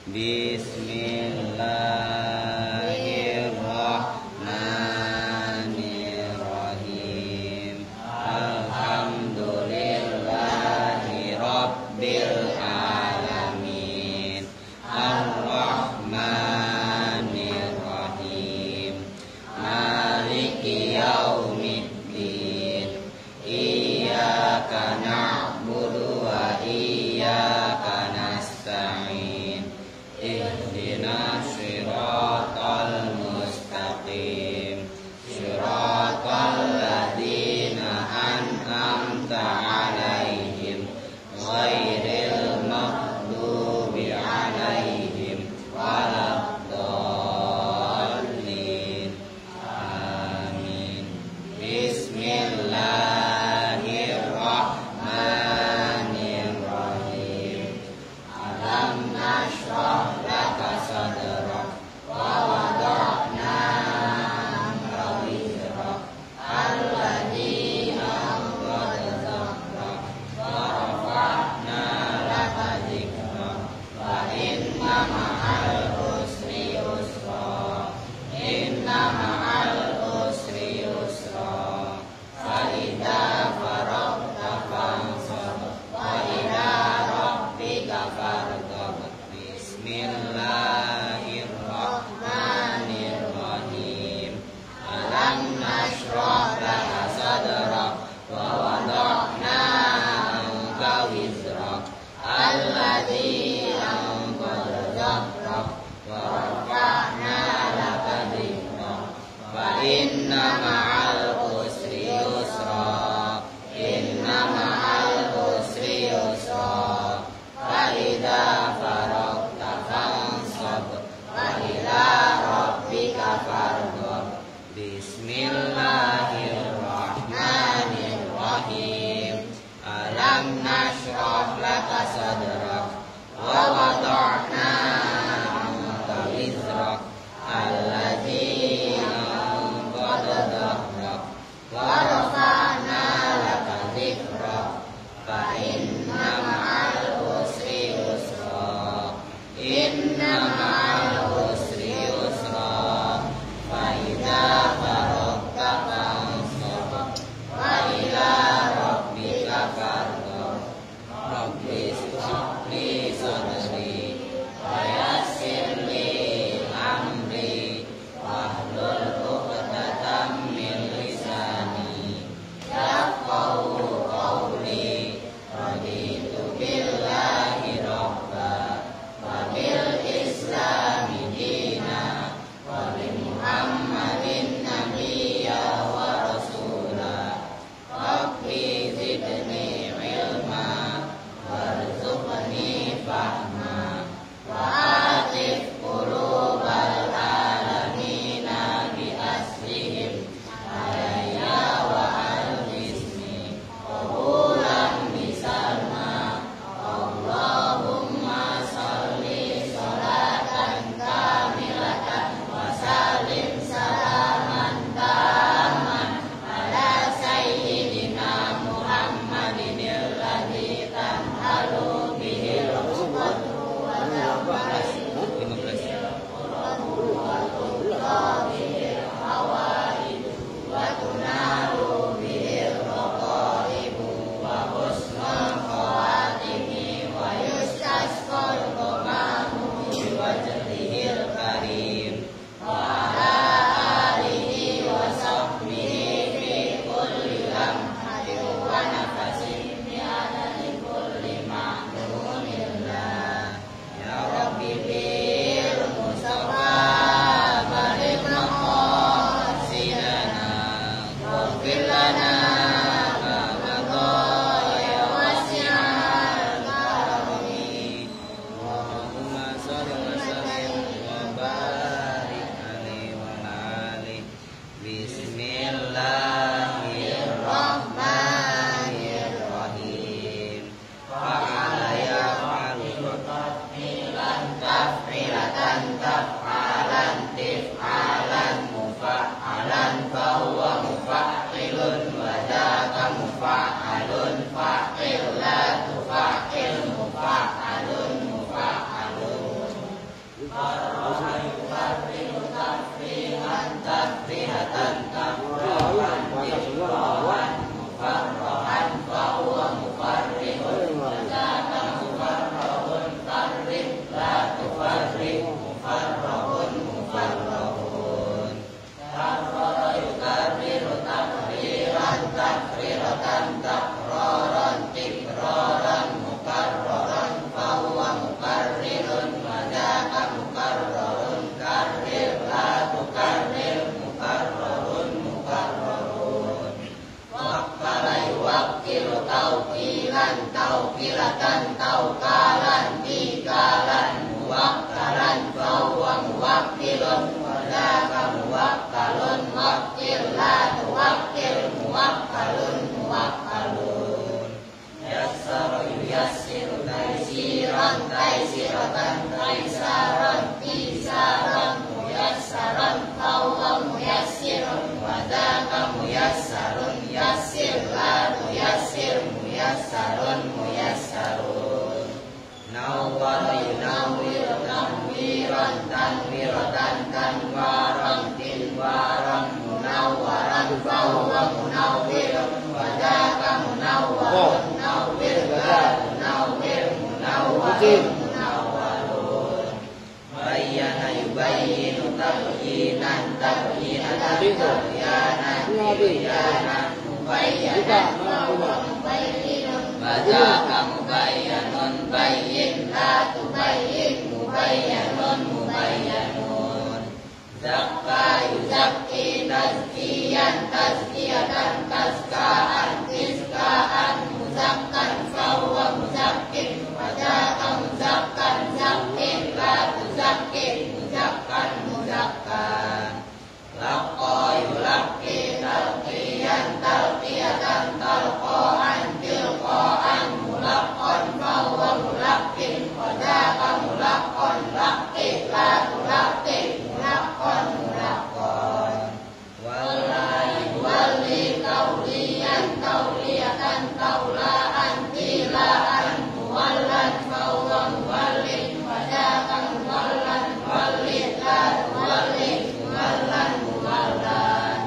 Bismillahirrahmanirrahim. Alhamdulillahi rabbil alamin. Ar-Rahmanirrahim. Maliki yaumiddin. Iyyaka na'budu wa iyyaka nasta'in. Ihdinas siratal mustaqim. Siratal ladzina an'amta 'alaihim ghairil maghdubi 'alaihim waladdallin. Amin. Bismillahirrahmanirrahim. Alam nashrah laka sadrak wa wada'na anka wizrak alladzi anqadha dhahrak wa rafa'na laka dzikrak fa inna ma'al usri yusra. Inna ma'al usri yusra. Fa idza faragta fansab wa ila rabbika farghab. Bismillahirrahmanirrahim. Alam nashrah laka sadrak wa wada'na anka wizrak alladzi anqadha dhahrak wa rafa'na laka dzikrak fa inna ma'al usri yusra. Inna ma'al usri yusra. Fa idza faragta fansab wa ila rabbika farghab. Bismillahirrahmanirrahim. Alam nashrah laka sadrak wa wada'na anka wizrak alladzi anqadha dhahrak wa rafa'na laka dzikrak fa inna ma'al usri yusra. Inna ma'al usri yusra. Fa idza faragta fansab wa ila rabbika farghab. Rabbi ishrah li sadri wa yassir li amri wahlul 'uqdatam min lisani yafqahu qawli. Raditu billahi rabba wa bil islam aisaron tisaron muyassaron fahuwa muyassirun wa dzaka muyassarun yassir la tuyassir muyassarun muyassarun nawwara yunawwiru tanwiran tanwiratan tanwaran tinwaran munawwaran fahuwa munawwirun wa dzaka munawwarun nawwir la tunawwir munawwarun munawwarun bayyana yubayyinu tabyinan tabyinan tabyanan tibyanan mubayyanan mubayyinun badzaka mubayyanun bayyin la tubayyin mubayyanun mubayyanun zakka yuzakki tazkiyan tazkiyatan tazkaan tizkaan muzakkan fahuwa muzakkin wadzaka muzakkan zakkin la tuzakkin muzakkan muzakkan laqqa yulaqki talqiyan talqiyatan talqaan tilqaan mulaqqan fahuwa mulaqqin wadzaka mulaqqan laqqi la tulaqqi mulaqqan mulaqqan wallahi walli tauliyan tauliyatan taulaan tilaan muwallan fahuwa muwallin wadzaka muwallan muwallin la tuwallin muwallan muwallan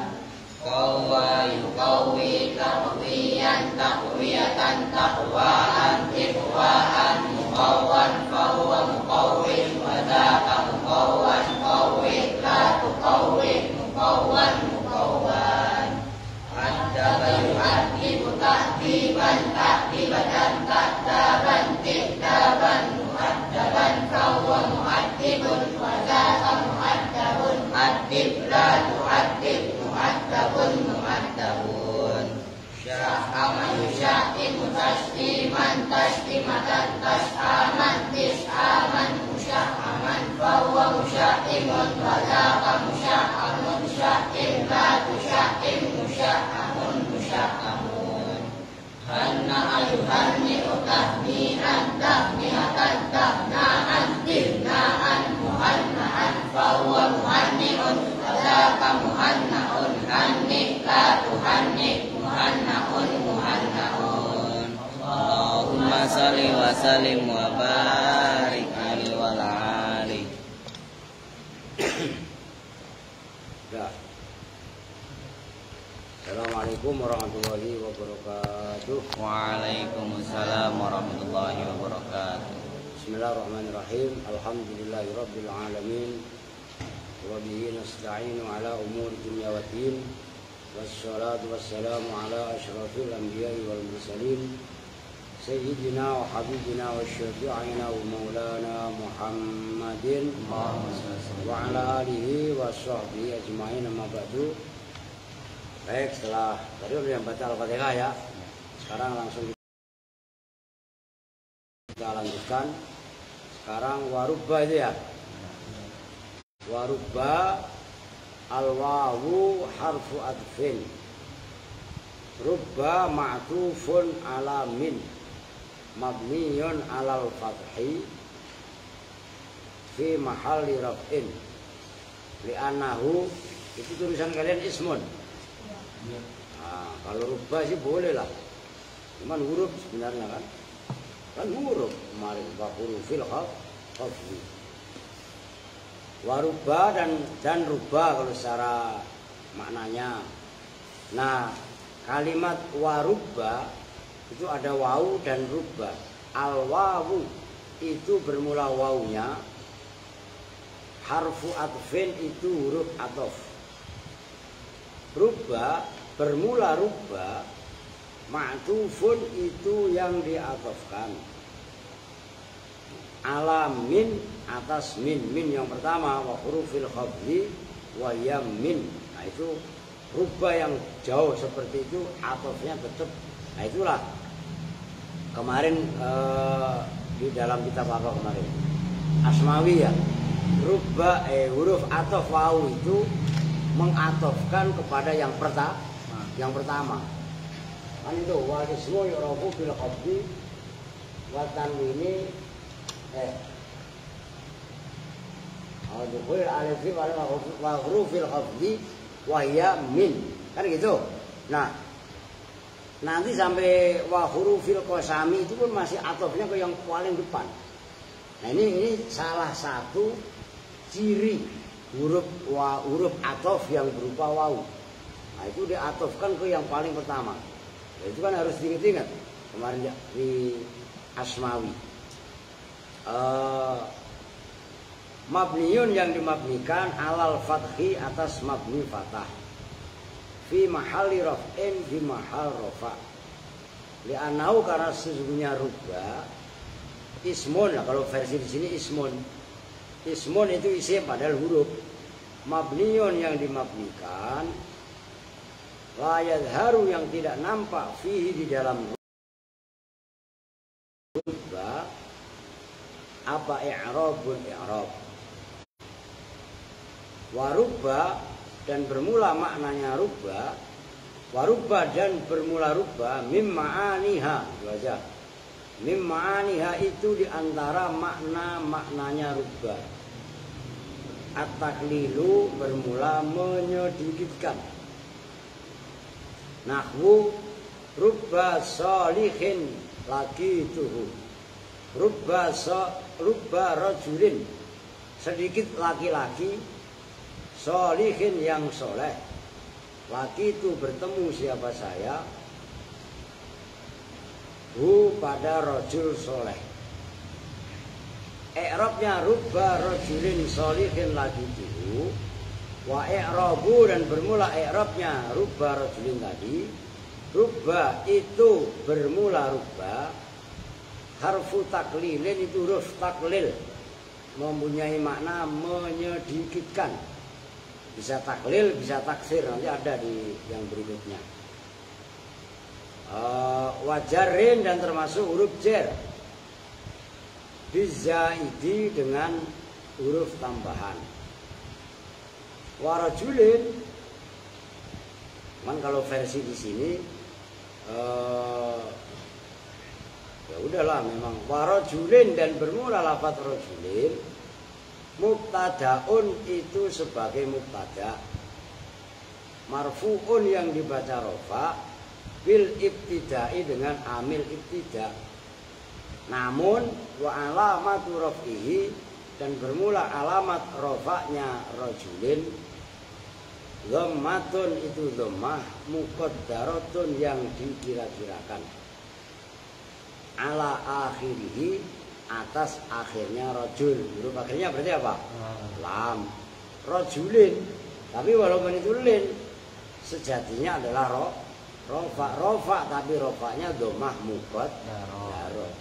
qawwa yuqawwi taqwiyan taqwiyatan taqwaan tiqwaan muqawwan fahuwa muqawwin wadzaka muqawwan qawwin la tuqawwin muqawwan muqawwan addaba yu'addibu ta'diban ta'dibatan ta'daban ti'daban mu'addaban fahuwa mu'addibun wadzaka mu'addabun addib la tu'addib mu'addabun mu'addabun sya'ama yusya'im tasliman taslimatan tas'aman tis'aman musya'aman fahuwa musya'imun wadzaka musya'amun sya'im la tusya'im musya'amun musya'amun hanna ayuhanni'u tahni'an tahni'atan tahna'an tihna'an muhanna'an fahuwa muhanni'un wadzaka muhanna'un hanni' la tuhanni' muhanna'un muhanna'un Allahumma salli wa sallim wa barik alaihi wa ali. Assalamualaikum warahmatullahi wabarakatuh. Waalaikumsalam warahmatullahi wabarakatuh. Bismillahirrahmanirrahim. Alhamdulillahirabbil alamin. Wa bihi nasta'inu ala umuri dunya waddin. Wassalatu wassalamu ala asyrafil anbiya'i wal mursalin. Sayyidina wa habibina wa syafi'ina wa maulana Muhammadin wa ala alihi wa sahbihi ajma'in amma ba'du. Baik, setelah tadi udah yang baca Al-Fatihah ya. Sekarang langsung kita lanjutkan. Sekarang warubba itu ya. Warubba al-wawu harfu adfin. Rubba ma'tufun ala min. Mabniyun alal fathi fi mahalli raf'in. Li'annahu itu tulisan kalian ismun. Nah, kalau rubah sih boleh lah, cuman huruf sebenarnya kan huruf kemarin hurufil khafdi. Warubah dan rubah kalau secara maknanya. Nah, kalimat warubah itu ada wawu dan rubah. Al wawu itu bermula wawunya, harfu atfin itu huruf atof. Rubba bermula rubba, ma'tufun itu yang diatofkan. Ala min atas min yang pertama wa hurufil khafdi wa yamin. Nah itu rubba yang jauh seperti itu atofnya tetap. Nah itulah kemarin di dalam kitab apa kemarin? Asmawi ya. Rubba huruf atof wawu itu mengatofkan kepada yang pertama. Kan itu wa ismu yu'rafu bil khafdi wa tanwini dukhul alifi wa hurufil khafdi wa hiya min. Kan gitu. Nah, nanti sampai wa hurufil qasami itu pun masih atofnya ke yang paling depan. Nah, ini salah satu ciri huruf atof yang berupa wawu. Nah, itu diatofkan ke yang paling pertama. Nah, itu kan harus diingat-ingat kemarin di Asmawi. Mabniun yang dimabnikan alal fathi atas mabni fathah. Fi mahalli raf'in fi mahal rafa. Li'annahu karena sesungguhnya rubba ismun. Nah, kalau versi di sini ismun. Ismun itu isim padahal huruf. Mabniun yang dimabnikan la yadharu yang tidak nampak fihi di dalam rubba apa i'rabun i'rab. Warubba dan bermula maknanya rubba. Warubba dan bermula rubba mim ma'aniha. Wajah. Mim ma'aniha itu diantara makna-maknanya rubba. At-taklilu bermula menyedikitkan. Nahwu rubba solihin laki tuhu. Rubba rajulin sedikit laki-laki solihin yang soleh. Laki itu bertemu siapa saya pada rajul soleh. I'rabnya rubba rajulin solihin laki itu wa i'rabu dan bermula i'rabnya rubba rajulin tadi. Rubba itu bermula rubba. Harfu taklilin itu huruf taklil, mempunyai makna menyedikitkan. Bisa taklil, bisa taksir, nanti ada di yang berikutnya. Wajarin dan termasuk huruf jar. Bizaidi dengan huruf tambahan. Warajulin, kan kalau versi di sini ya udahlah memang warajulin dan bermula lafaz rajulin. Mubtadaun itu sebagai mubtada. Marfu'un yang dibaca rafa bil ibtidai dengan amil ibtida. Namun wa alamatu raf'ihi dan bermula alamat rafa'nya rajulin dhammatun itu dhammah muqaddaratun yang dikira-kirakan ala akhirihi atas akhirnya rajul. Huruf akhirnya berarti apa? Lam. Rajulin. Tapi walaupun itu lin sejatinya adalah rofa. Rofa tapi rofanya dhammah muqaddarah.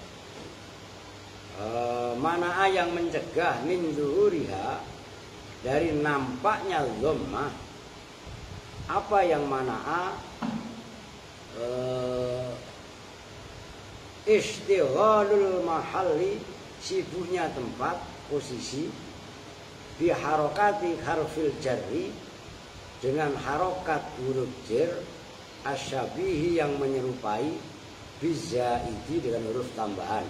Mana'a yang mencegah min zuhuriha dari nampaknya dhammah. Apa yang mana'a? Istighalul mahalli sibuknya tempat posisi biharokati harfil jarri dengan harokat huruf jar asyabihi yang menyerupai bizaidi dengan huruf tambahan.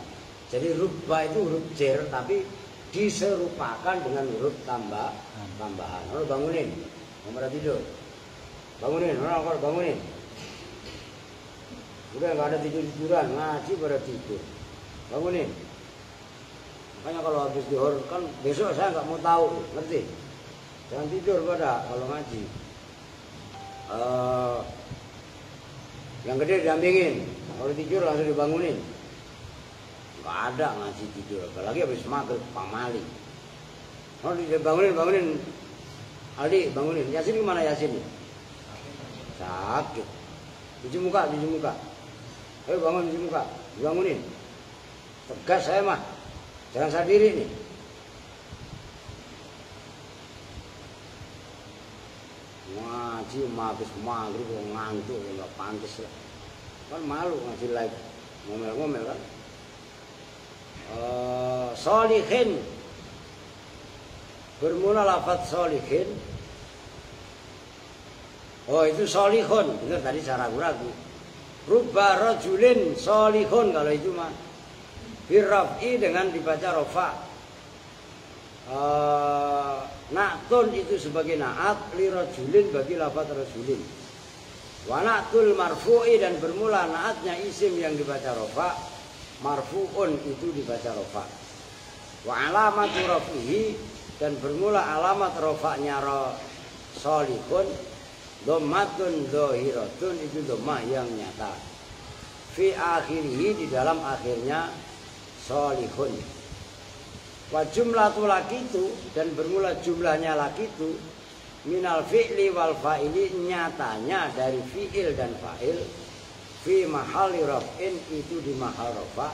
Jadi rubba itu huruf jar tapi diserupakan dengan huruf tambahan. Orang bangunin, orang tidur. Bangunin, orang bangunin. Udah nggak ada tidur-tiduran, ngaji pada tidur. Bangunin. Makanya kalau habis zuhur kan besok saya nggak mau tahu, ngerti? Jangan tidur pada kalau ngaji. Yang gede didampingin, kalau tidur langsung dibangunin. Nggak ada ngaji tidur, apalagi habis maghrib pamali. Kalau dibangunin. Aldi bangunin. Yasin kemana Yasin? Sakit. Cuci muka. Ayo bangun di muka, bangunin. Tegas saya mah, jangan saya diri nih. Ngaji habis maghrib ngantuk nggak pantas lah. Kan malu ngaji lagi, ngomel-ngomel kan. Solihin bermula lafaz solihin. Oh itu solihun, benar tadi saya ragu-ragu. Rubba rajulin solihun kalau itu mah birraf'i dengan dibaca rafa. Na'tun itu sebagai na'at li rajulin bagi lafaz rajulin. Wa na'tul marfu'i dan bermula na'atnya isim yang dibaca rafa, marfu'un itu dibaca rafa. Wa alamatu rafihi dan bermula alamat rafa'nya solihun dhammatun dhahiratun itu dhammah yang nyata. Fi akhirih di dalam akhirnya solihun. Wa jumlatul lakitu dan bermula jumlahnya lakitu minal fi'li wal fa'ili nyatanya dari fi'il dan fa'il fi mahalli raf'in itu di mahal rafa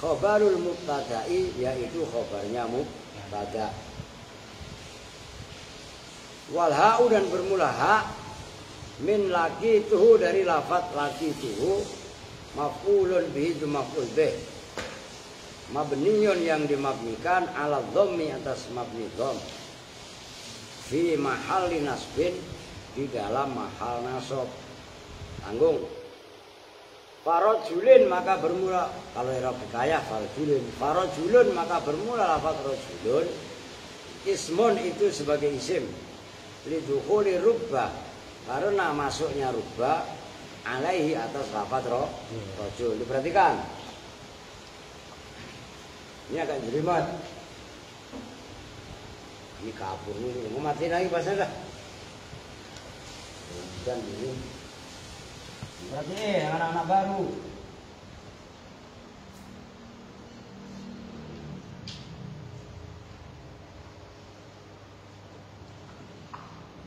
khabarul mubtada'i yaitu khabarnya mubtada. Wal ha'u dan bermula ha min lakituhu dari lafaz lakituhu maf'ulun bihi itu maf'ul bih mabniyun yang dimabnikan ala dhammi atas mabni dhamm fi mahalli nasbin di dalam mahal nasab. Tanggung farajulin maka bermula kalau i'rab hikayah farajulin farajulun maka bermula lafaz rajulun ismun itu sebagai isim lidukhuli rubba karena masuknya rubba alaihi atas lafaz rajul. Diperhatikan ini agak jelimet. Ini kapur nih, mau mati lagi pasnya dah. Dan ini, berarti anak-anak baru.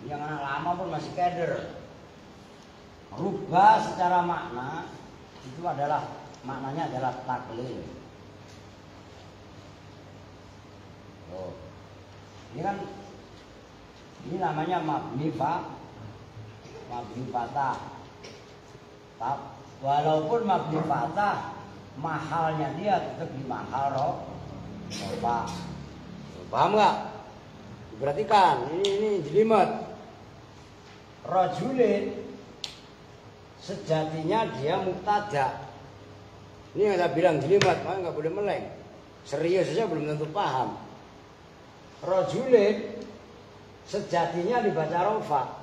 Yang anak lama pun masih keder. Rubah secara makna itu adalah maknanya adalah taklil. Oh. Ini kan ini namanya mabni fatah. Walaupun mabni fatah mahalnya dia tetap di mahal rofa. Paham nggak? Diperhatikan ini jelimet. Rajulin sejatinya dia mubtada. Ini yang saya bilang jelimet, makanya nggak boleh meleng. Serius saja belum tentu paham. Rajulin sejatinya dibaca rofa,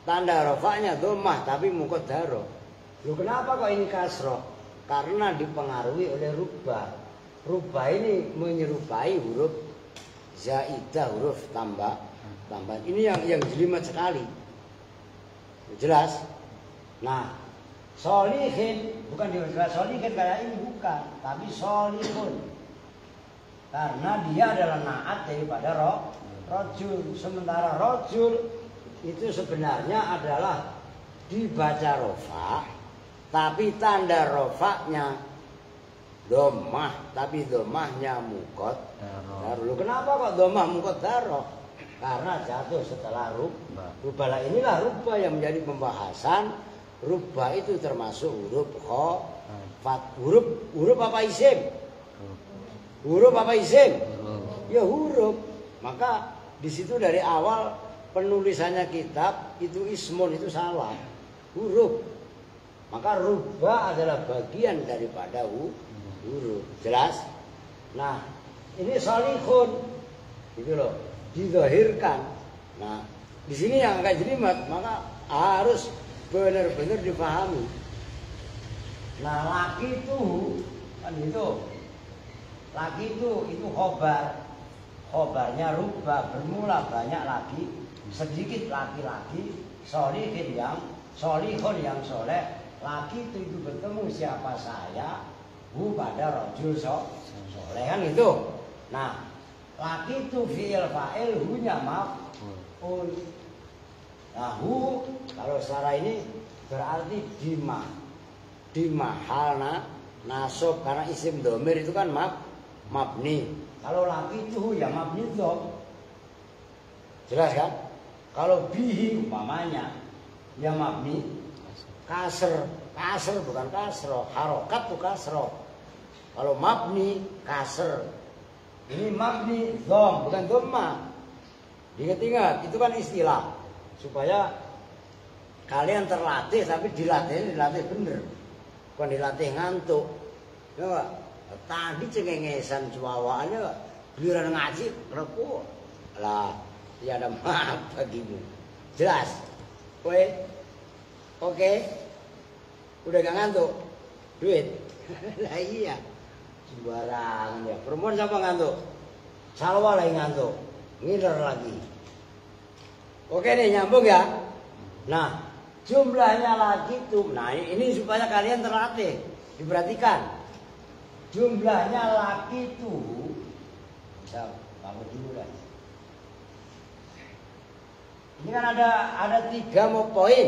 tanda rofanya dhammah tapi muqaddarah. Loh kenapa kok ini kasroh? Karena dipengaruhi oleh rubah. Rubah ini menyerupai huruf zaidah, huruf tambah. Ini yang jelimet sekali. Jelas? Nah, solihin bukan dijelas solihin kayak ini bukan, tapi solihun. Karena dia adalah naat daripada rojul. Sementara rojul itu sebenarnya adalah dibaca rofa, tapi tanda rofanya dhammah, tapi dhammahnya muqaddarah. Kenapa kok dhammah muqaddarah? Karena jatuh setelah rubah. Inilah rubah yang menjadi pembahasan. Rubah itu termasuk huruf khafat. Huruf apa isim? Huruf apa isim? Ya huruf. Maka di situ dari awal penulisannya kitab itu ismun itu salah. Huruf. Maka rubah adalah bagian daripada huruf. Jelas? Nah, ini salihun. Gitu loh. Dizahirkan. Nah, di sini yang agak jelimet, maka harus benar-benar dipahami. Nah, laki itu kan itu. Laki itu khobarnya rubah bermula banyak lagi sedikit laki-laki solihun yang soleh. Laki itu bertemu siapa saya pada rajul soleh kan itu. Nah laki itu fi'il fa'il hunya maf'ul. Nah hu kalau secara ini berarti di mahalna nasab karena isim dhamir itu kan mabni. Kalau laki itu ya mabni dhom. Jelas kan? Kalau bihi umpamanya ya mabni kasr bukan kasro. Harokat tuh kasro. Kalau mabni kasr. Ini mabni dhom bukan dhamma. Diingat-ingat itu kan istilah supaya kalian terlatih tapi dilatih bener. Bukan dilatih ngantuk. Ya, tadi cengengesan cuawaannya giliran ngaji repo. Lah, tiada maaf bagimu. Jelas? Oke. Udah gak ngantuk? Duit? Lah iya. Sembarangan ya. Perempuan siapa ngantuk? Salwa lagi ngantuk. Ngiler lagi. Oke nih, nyambung ya. Nah, jumlahnya lagi tuh. Nah, ini supaya kalian terlatih. Diperhatikan. Jumlahnya laki tuh. Bisa kamu dulu lah. Ini kan ada 3 poin.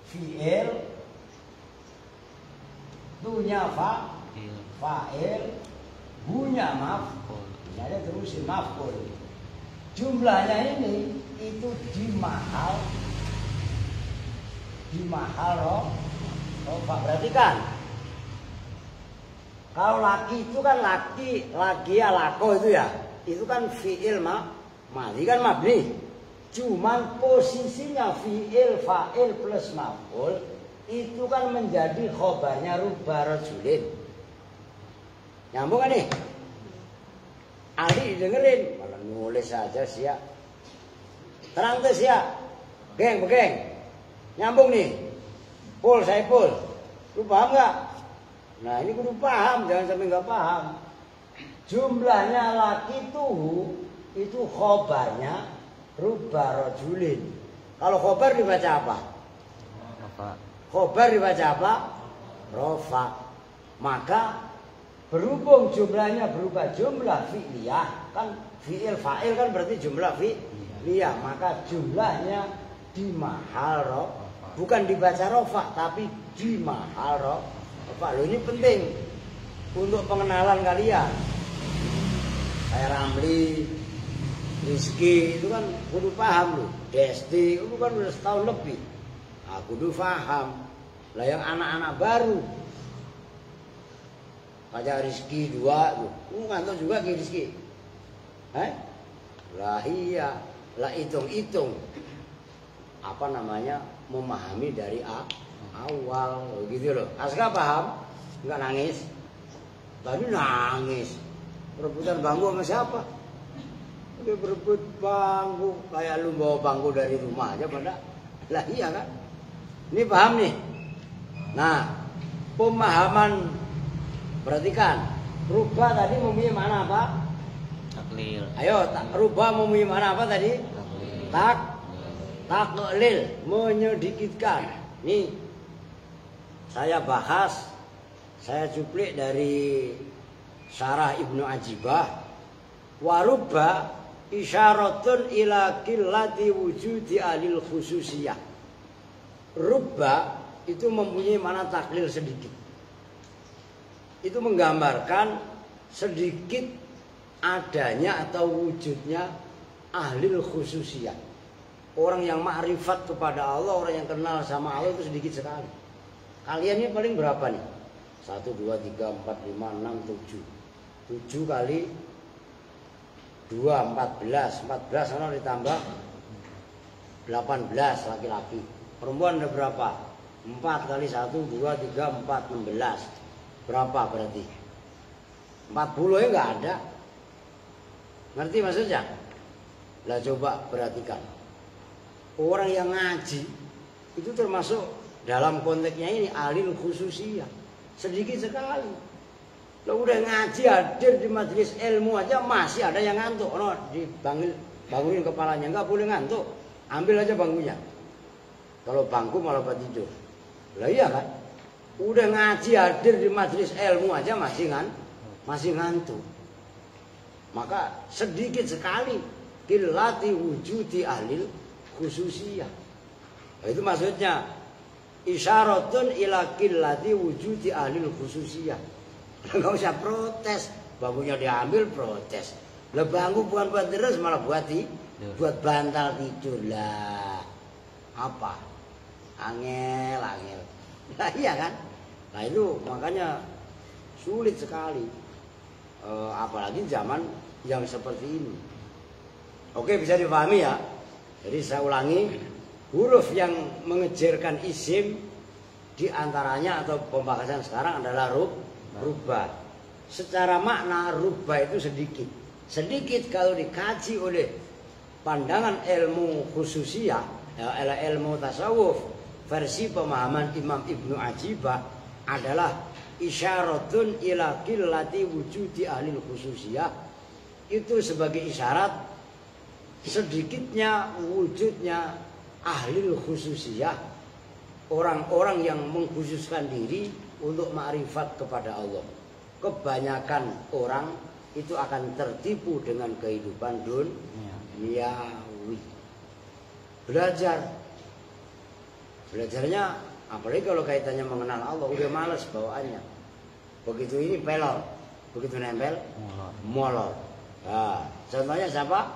Fi'il, tunya fa'il, bunya maf'ul. Jadi terusin maf'ul. Jumlahnya ini itu di mahal rofa. Perhatikan. Kalau laki itu kan laki ya lako itu ya. Itu kan fi'il madi kan mabni. Cuman posisinya fi'il fa'il plus maf'ul itu kan menjadi khobarnya rubba rajulin. Nyambung kan nih? Ali dengerin, malah nulis aja sih ya. Terang tuh sih ya. Geng. Nyambung nih. Pul. Lu paham gak? Nah ini kudu paham, jangan sampai gak paham. Jumlahnya laki tuh itu khobarnya rubba rajulin. Kalau khobar dibaca apa? Rofa. Khobar dibaca apa? Rofa. Maka berhubung jumlahnya berupa jumlah fi'liyah, kan fi'il fa'il kan berarti jumlah fi'liyah, maka jumlahnya di mahal rofa. Bukan dibaca rofa, tapi di mahal rofa. Loh ini penting untuk pengenalan kalian. Kayak Ramli, Rizky itu kan kudu paham loh. Desti itu kan udah setahun lebih. Nah, kudu paham. Lah yang anak-anak baru kayak Rizky 2 tuh. Ngantuk juga ke Rizky. Lah iya. Lah hitung-hitung. Apa namanya? Memahami dari awal gitu loh. Aska paham? Enggak nangis? Tadi nangis. Rebutan bangku sama siapa? Udah berebut bangku. Kayak lu bawa bangku dari rumah aja pada. Lah iya kan? Ini paham nih. Nah, pemahaman. Perhatikan. Rubah tadi mempunyai mana apa? Taklil. Ayo, rubah mempunyai mana apa tadi? Taklil, menyedikitkan. Nih, saya bahas, saya cuplik dari Syarah Ibnu Ajibah. Warubba isyaratun ila qillati wujudi alil khususiyah. Rubba itu mempunyai mana taklil sedikit. Itu menggambarkan sedikit adanya atau wujudnya ahlil khususiyah. Orang yang ma'rifat kepada Allah, orang yang kenal sama Allah itu sedikit sekali. Kalian ini paling berapa nih? 1, 2, 3, 4, 5, 6, 7. 7 kali 2, 14. 14 sana ditambah 18 laki-laki. Perempuan ada berapa? 4 kali 1, 2, 3, 4, 16. Berapa berarti? 40 ya nggak ada. Ngerti maksudnya? Lah coba perhatikan. Orang yang ngaji itu termasuk dalam konteksnya ini alil khususiyah. Sedikit sekali. Lo udah ngaji hadir di majelis ilmu aja masih ada yang ngantuk. No, bangunin kepalanya nggak boleh ngantuk. Ambil aja bangkunya. Kalau bangku malah buat tidur. Lah iya kan? Udah ngaji hadir di majelis ilmu aja masih ngantuk. Maka sedikit sekali qillati wujudi ahlil khususiyah. Itu maksudnya isyaratun ila qillati wujudi ahlil khususiyah. Enggak usah protes, bangkunya diambil protes. Lah bangku bukan buat terus malah buat bantal tidur lah. Apa? Angel. Nah iya kan? Nah itu makanya sulit sekali. Apalagi zaman yang seperti ini. Oke, bisa dipahami ya. Jadi saya ulangi, huruf yang mengejarkan isim diantaranya atau pembahasan sekarang adalah rubah. Secara makna rubah itu sedikit. sedikit kalau dikaji oleh pandangan ilmu khususiyah, ilmu tasawuf, versi pemahaman Imam Ibnu Ajibah adalah isyaratun ila qillati wujudi ahli khususiyah. Itu sebagai isyarat sedikitnya wujudnya ahli khususiyah, orang-orang yang mengkhususkan diri untuk ma'rifat kepada Allah. Kebanyakan orang itu akan tertipu dengan kehidupan duniawi. Belajarnya apalagi kalau kaitannya mengenal Allah udah malas bawaannya. Begitu ini pelor, begitu nempel molor. Nah, contohnya siapa?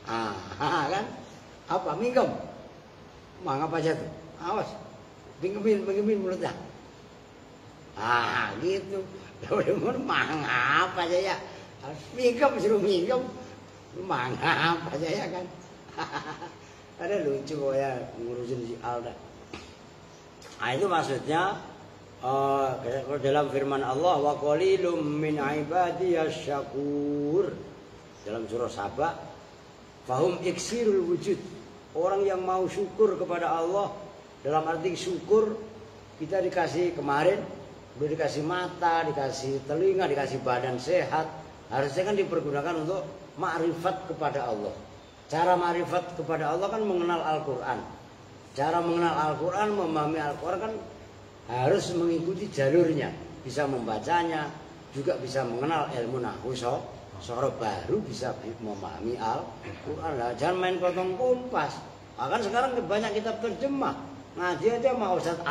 Kan? Apa? Mingkem. Mangap aja tuh. Awas. Mingkemin mulutnya. Gitu. Udah mangap aja ya. Mingkem suruh mingkem. Mangap aja ya kan. Ada lucu ya ngurusin si Alda. Itu maksudnya dalam firman Allah wa qalilum min ibadiyasy syakur. Dalam surah Saba, fahum iksirul wujud. Orang yang mau syukur kepada Allah, dalam arti syukur kita dikasih kemarin, udah dikasih mata, dikasih telinga, dikasih badan sehat, harusnya kan dipergunakan untuk ma'rifat kepada Allah. Cara ma'rifat kepada Allah kan mengenal Al-Quran. Cara mengenal Al-Quran, memahami Al-Quran kan harus mengikuti jalurnya, bisa membacanya, juga bisa mengenal ilmu nahwu sorab, baru bisa memahami Al-Quran. Jangan main potong kompas. Bahkan sekarang banyak kitab terjemah, ngaji aja mau Ustadz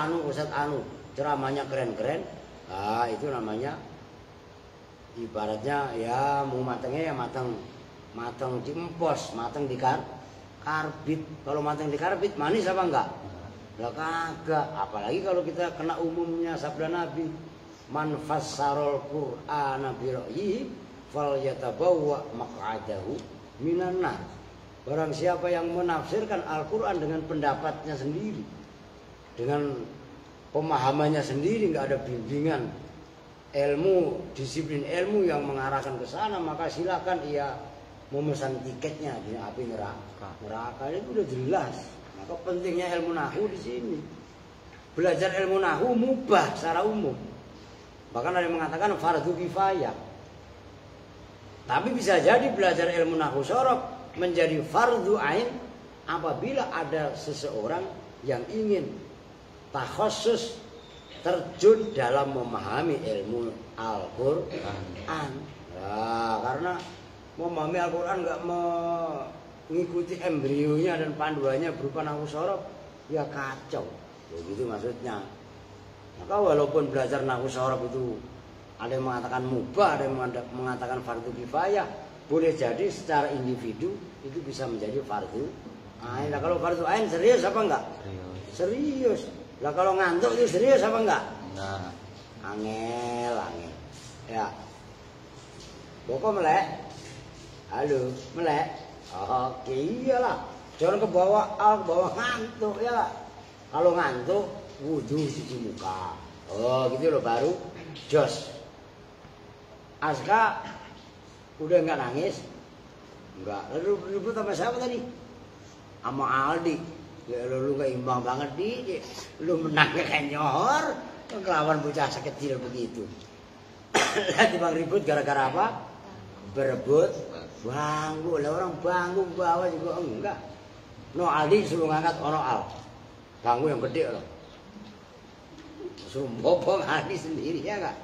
Anu, ceramahnya keren-keren. Itu namanya ibaratnya ya mau matangnya ya matang di empos, matang di karbit. Kalau matang di karbit manis apa enggak? Lah kagak. Apalagi kalau kita kena umumnya sabda Nabi, man fassarul Qur'ana bi ra'yihi falyatabawwa maq'adahu minan nar. Barang siapa yang menafsirkan Al-Qur'an dengan pendapatnya sendiri, dengan pemahamannya sendiri, enggak ada bimbingan ilmu, disiplin ilmu yang mengarahkan ke sana, maka silakan ia memesan tiketnya di api neraka. Neraka itu udah jelas. Maka pentingnya ilmu nahwu di sini. Belajar ilmu nahwu mubah secara umum. Bahkan ada yang mengatakan fardu kifayah. Tapi bisa jadi belajar ilmu nahwu sorab menjadi fardu ain apabila ada seseorang yang ingin takhusus terjun dalam memahami ilmu Al-Quran. Karena memahami Al-Quran nggak mengikuti embrionya dan panduannya berupa nahwu sorab, ya kacau. Begitu maksudnya. Maka walaupun belajar nahwu sorab itu ada yang mengatakan mubah, ada yang mengatakan fardu kifayah, boleh jadi secara individu itu bisa menjadi fardu ain. Nah, kalau fardu ain serius apa enggak? Serius. Lah kalau ngantuk itu serius apa enggak? Enggak. Angel. Ya. Pokok melek. Halo, melek. Oke, iyalah. Jangan ke bawah ngantuk ya. Kalau ngantuk wudu cuci muka. Gitu loh baru jos. Aska udah enggak nangis? Enggak. Lalu ribut sama siapa tadi? Sama Aldi. Ya lu gak imbang banget di. Lu menang kayak nyohor. Kelawan bocah sekecil begitu. Lihat bang ribut gara-gara apa? Berebut bangku. Lah orang bangku bawa juga enggak. No Aldi suruh ngangkat ono Al. Bangku yang gede loh. Suruh bobong Aldi sendiri ya enggak?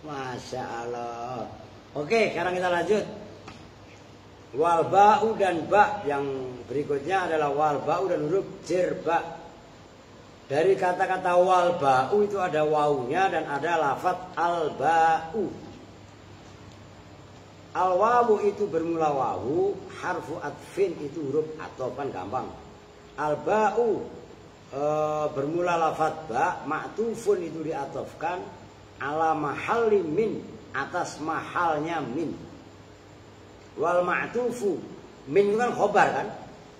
Masya Allah. Oke, sekarang kita lanjut. Wal ba'u dan ba yang berikutnya adalah wal ba'u dan huruf jer ba. Dari kata-kata wal ba'u itu ada wawunya dan ada lafaz al ba'u. Al wawu itu bermula wawu, harfu atfin itu huruf atofan gampang. Al ba'u bermula lafaz ba, ma'tufun itu diatofkan ala mahalli min, atas mahalnya min. Wal ma'tufu min itu kan khobar kan,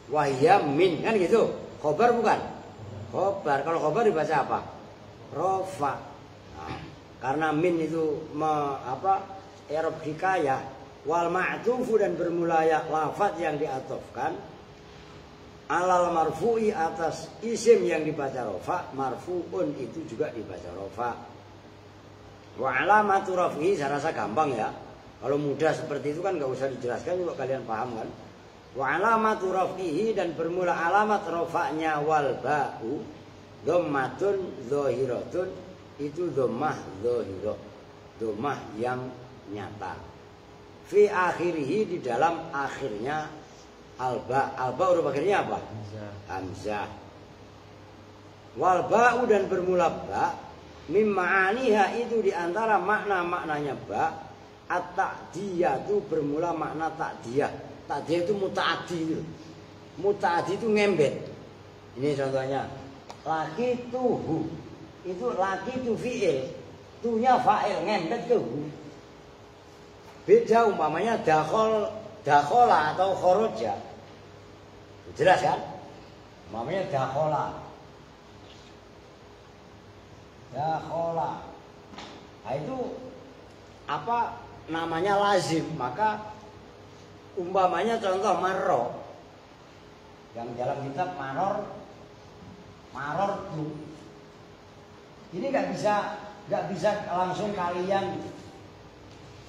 wahya min kan gitu. Khobar bukan? Khobar. Kalau khobar dibaca apa? Rofa. Nah, karena min itu i'rab hikayah, wal ma'tufu dan bermula lafaz yang diatofkan alal marfu'i atas isim yang dibaca rofa, marfu'un itu juga dibaca rofa. Wa alamatu raf'i, saya rasa gampang ya. Kalau mudah seperti itu kan nggak usah dijelaskan juga kalian paham kan. Wa alamatu raf'ihi dan bermula alamat rofa'nya wal ba'u dhammatun zahiratun, itu dhammah zahirah, dhammah yang nyata. Fi akhirihi, di dalam akhirnya alba. Alba huruf akhirnya apa? Hamzah. Wal ba'u dan bermula ba, mim ma'aniha itu diantara makna-maknanya ba, at-ta'diyatu bermula makna ta'diyah. Ta'diyah itu muta'addi itu. Muta'addi itu ngembet. Ini contohnya. Laki tuhu. Itu laki tu fi'il. Tunya fa'il, ngembet ke hu. Beda umpamanya dakhola atau khoroja. Jelas kan? Umpamanya dakhola. Dakhola. Nah itu apa namanya lazim. Maka umpamanya contoh marro. Yang dalam kitab maror tu. Ini nggak bisa langsung kalian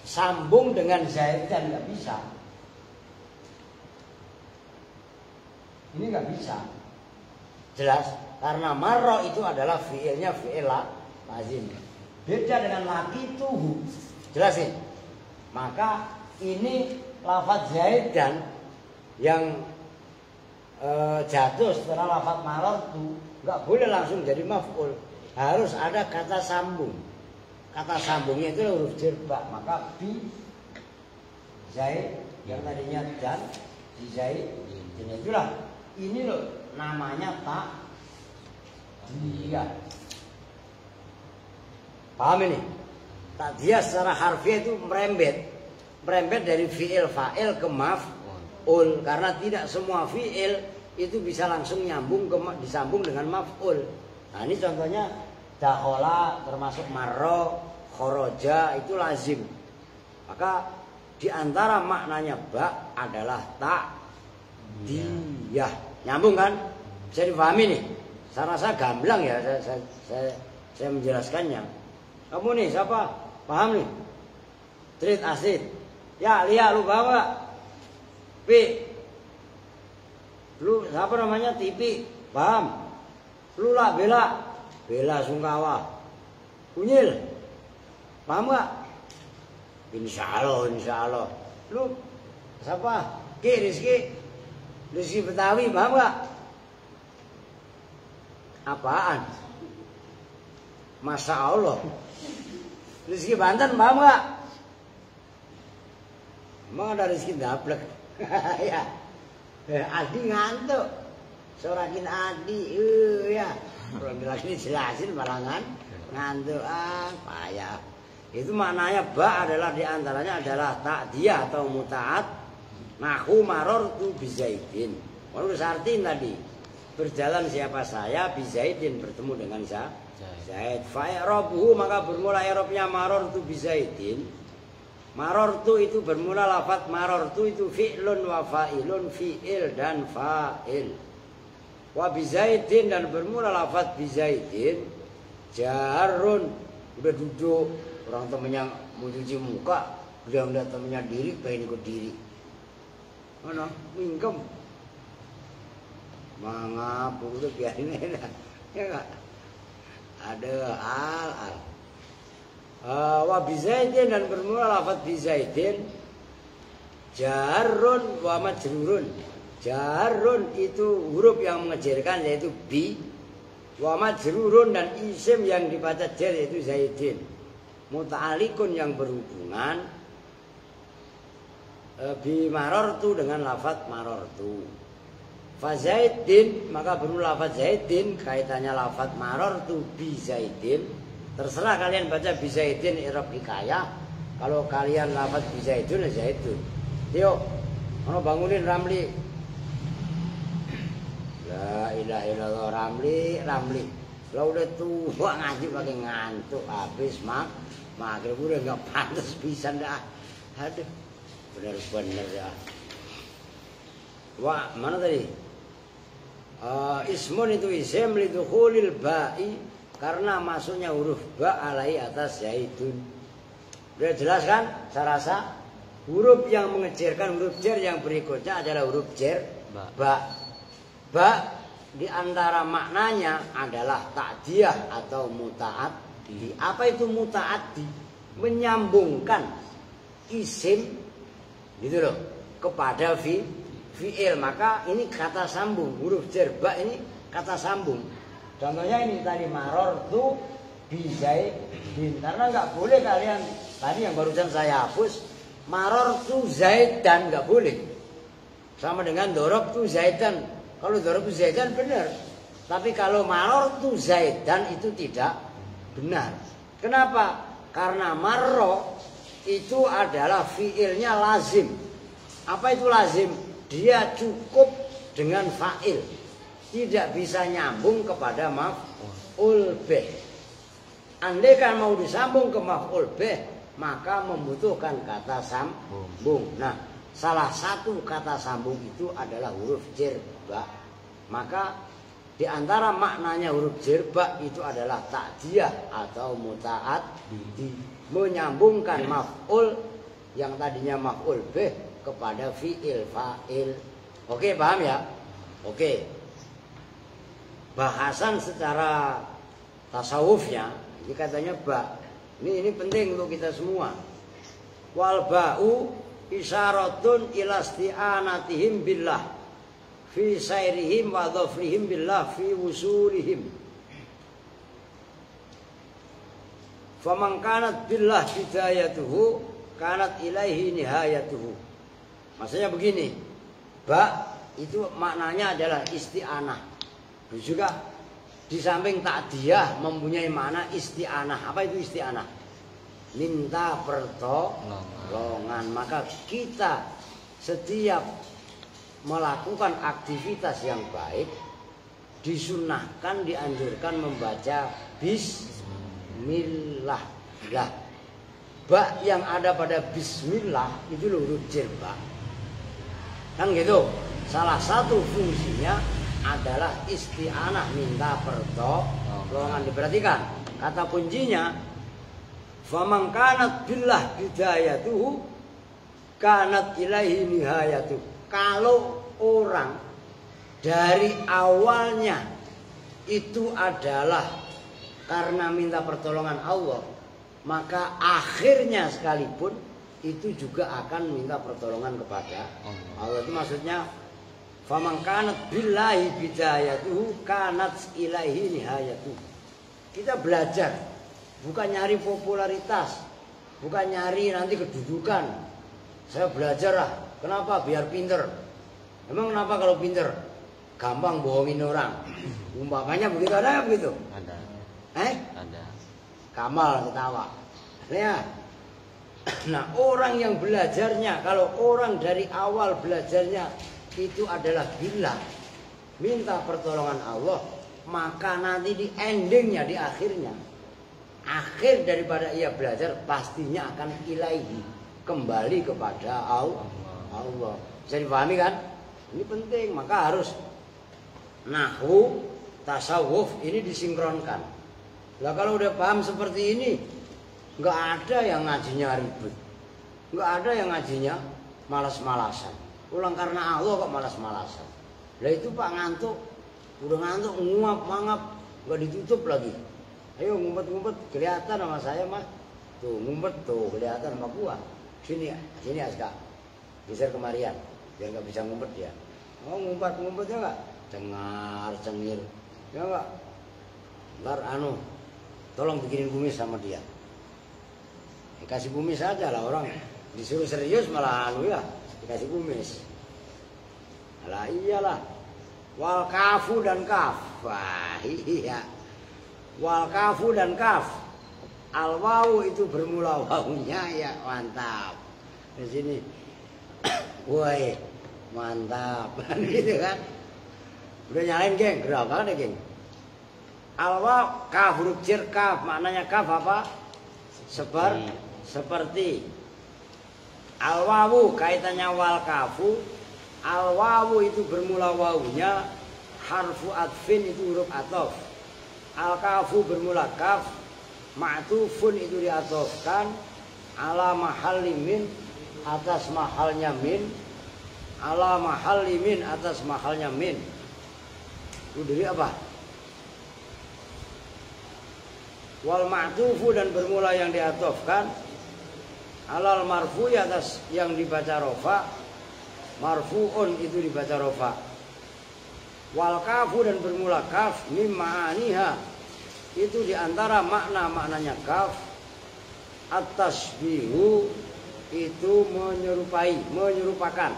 sambung dengan zaidan, nggak bisa. Ini nggak bisa. Jelas, karena marro itu adalah fiilnya fiil lazim. Beda dengan laki tuhu. Jelas nih. Maka ini lafaz zaidan yang jatuh setelah lafaz maror tu nggak boleh langsung jadi maf'ul. Harus ada kata sambung. Kata sambungnya itu huruf jerba. Maka bi zaid yang tadinya dan di zaid. Dan itulah ini loh namanya ta'diyah. Paham ini? Ta'diyah secara harfiah itu merembet dari fi'il fa'il ke maf'ul. Karena tidak semua fi'il itu bisa langsung disambung dengan maf'ul. Nah ini contohnya dakhola termasuk marro, khoroja itu lazim. Maka diantara maknanya ba adalah ta'diyah. Nyambung kan? Bisa dipahami nih. Saya rasa gamblang ya saya menjelaskannya. Kamu nih siapa? Paham nih? Trit asid. Ya lihat lu bawa. Pi. Lu siapa namanya? Tipi. Paham? Lu lah Bela Sungkawa. Unyil. Paham gak? Insya Allah. Lu siapa? Rizki Betawi. Paham gak? Apaan? Masya Allah. Rizki Banten. Paham gak? Emang ada Rizki Dablek. Ya. Adi ngantuk. Sorakin Adi. Ya. Kalau lagi dijelasin malah ngantuk. Payah. Itu maknanya ba adalah diantaranya adalah ta'diyah atau muta'at. Nahu maror tu bizaidin. Kalau artiin tadi. Berjalan siapa saya bizaidin, bertemu dengan Zaid. Fa'irabuhu, maka bermula i'rabnya maror tu bizaidin. Maror tu itu bermula lafaz maror tu itu fi'lun wa fa'ilun, fi'il dan fa'il. Wa bizaidin dan bermula lafaz bizaidin jarun. Udah duduk, orang temennya mau cuci muka, udah melihat temennya diri, pengen ikut diri. Mana? Mingkem. Mangap, udah biarin aja. Ya enggak? Ada al. Wa bizaidin dan bermula lafaz bizaidin jarun wa majrurun. Jarun itu huruf yang mengejarkan yaitu bi. Wa majrurun dan isim yang dibaca jar yaitu zaidin. Muta'alikun yang berhubungan bi marortu dengan lafaz marortu. Fa zaidin maka bermula lafaz zaidin kaitannya lafaz marortu bi zaidin. Terserah kalian baca bi zaidin i'rab hikayah. Kalau kalian lafaz bi zaidun ya zaidun. Yuk, mau bangunin Ramli. La ilaha illallah Ramli. Lo udah tua ngaji pakai ngantuk habis Maghrib udah nggak pantas pisan dah. Aduh, bener-bener ya. Wah, mana tadi? Ismun itu isim lidukhulil ba'i karena masuknya huruf ba alai atas zaidun. Udah jelas kan? Saya rasa huruf yang mengecirkan huruf jar yang berikutnya adalah huruf jar ba. Ba di antara maknanya adalah ta'diyah atau muta'addi. Apa itu muta'addi? Menyambungkan isim gitu loh kepada fi'il. Maka ini kata sambung. Huruf jar ba ini kata sambung. Contohnya ini tadi marortu bizaidin. Karena nggak boleh kalian tadi yang barusan saya hapus marortu zaidan nggak boleh. Sama dengan dorobtu zaidan. Kalau dorobtu zaidan benar. Tapi kalau marortu zaidan itu tidak benar. Kenapa? Karena marro itu adalah fiilnya lazim. Apa itu lazim? Dia cukup dengan fa'il. Tidak bisa nyambung kepada maf'ul bih. Andai kan mau disambung ke maf'ul bih, maka membutuhkan kata sambung. Nah, salah satu kata sambung itu adalah huruf jar ba. Maka di antara maknanya huruf jar ba itu adalah ta'diyah atau muta'addi, menyambungkan maf'ul yang tadinya maf'ul bih kepada fi'il fa'il. Oke, paham ya? Oke. Bahasan secara tasawufnya ini katanya ba. Ini penting untuk kita semua. Wal ba'u isyaratun ila isti'anatihim billah fi sairihim wa dhafrihim billah fi wusulihim. Faman kanat billah bidayatuhu kanat ilaihi nihayatuhu. Maksudnya begini, ba itu maknanya adalah isti'anah. Juga di samping ta'diyah mempunyai makna isti'anah. Apa itu isti'anah? Minta pertolongan. Maka kita setiap melakukan aktivitas yang baik disunahkan, dianjurkan membaca bismillah. Lah, ba yang ada pada bismillah itu huruf jar ba. Kan gitu. Salah satu fungsinya adalah isti'anah, minta pertolongan. Diperhatikan kata kuncinya, faman kanat billah bidayatuhu kanat ilaihi nihayatuh. Kalau orang dari awalnya itu adalah karena minta pertolongan Allah, maka akhirnya sekalipun itu juga akan minta pertolongan kepada Allah. Itu maksudnya faman kanat billahi bidayatuhu kanat ilaihi nihayatuh. Kita belajar bukan nyari popularitas, bukan nyari nanti kedudukan. Saya belajar lah, kenapa? Biar pinter. Emang kenapa kalau pinter? Gampang bohongin orang. Umpamanya begitu, ada begitu? Ada. Ada. Kamal ketawa. Ya. Nah, orang yang belajarnya, kalau orang dari awal belajarnya itu adalah billah, minta pertolongan Allah, maka nanti di endingnya, di akhirnya, akhir daripada ia belajar pastinya akan ilaihi, kembali kepada Allah. Bisa dipahami kan? Ini penting, maka harus nahwu, tasawuf ini disinkronkan. Lah kalau udah paham seperti ini, nggak ada yang ngajinya ribet, nggak ada yang ngajinya malas-malasan. Ulang karena Allah kok malas-malasan. Lah itu Pak ngantuk, udah ngantuk nguap-mangap, nggak ditutup lagi. Ayo ngumpet-ngumpet, kelihatan sama saya mah. Tuh ngumpet tuh kelihatan sama gua. Sini Aska, geser kemarian, biar nggak bisa ngumpet dia. Oh ngumpet-ngumpetnya nggak, cengar cengir, ya nggak. Ntar tolong bikinin kumis sama dia. Dikasih kumis aja lah, orang disuruh serius malah ya. Dikasih kumis. Alah iyalah. Wal kafu dan kaf. Wah, iya. Wal kafu dan kaf. Al wawu itu bermula wawunya ya, mantap. Di sini. Woi, mantap. Gitu kan. Udah nyalain, geng. Gerak banget ya, geng. Al wawu kaf huruf jar kaf. Maknanya kaf apa? Seperti. Al-wawu kaitannya wal kafu. Al-wawu itu bermula wawunya, harfu atfin itu huruf atof. Al-kafu bermula kaf, ma'tufun itu diatofkan, ala mahalli min atas mahalnya min, ala mahalli min atas mahalnya min. Itu dari apa? Wal ma'tufu dan bermula yang diatofkan, alal marfu atas yang dibaca rofa, marfuun itu dibaca rofa. Wal kafu dan bermula kaf, mim ma'aniha itu diantara makna-maknanya kaf. At-tasbihu itu menyerupai, menyerupakan.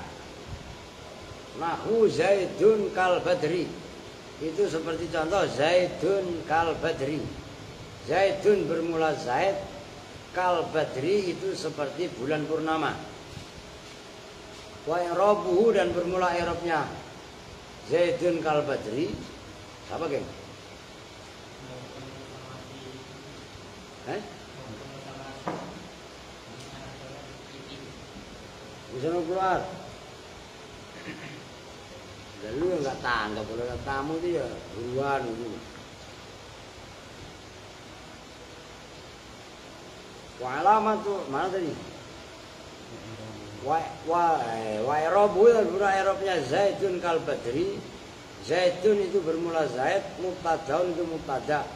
Nahu zaidun kal badri itu seperti contoh zaidun kal badri. Zaidun bermula zaid, kal badri itu seperti bulan purnama. Wa i'rabuhu dan bermula i'rabnya zaidun kal badri. Apa geng? Bisa keluar. Dan lu yang nggak tanggap kalau ada tamu itu ya buruan gitu. Wa alamat tuh mana tadi? Wa i'rabu dan bermula i'rabnya zaidun kal badri. Zaidun itu bermula zaid, mubtadaun itu mubtada.